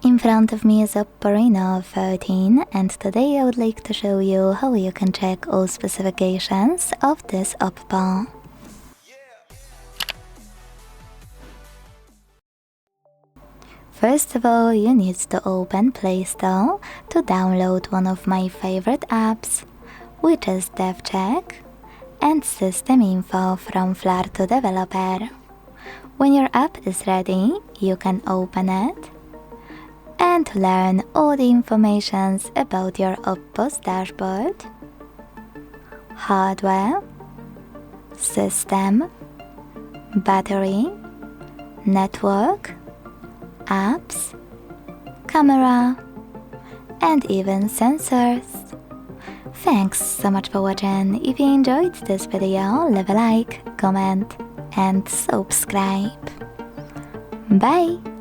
In front of me is OPPO Reno 13, and today I would like to show you how you can check all specifications of this OPPO. First of all, you need to open Play Store to download one of my favorite apps, which is DevCheck and System Info from Flar to Developer. When your app is ready, you can open it and learn all the information about your OPPO's dashboard, hardware, system, battery, network, apps, camera, and even sensors. Thanks so much for watching. If you enjoyed this video, leave a like, comment, and subscribe. Bye!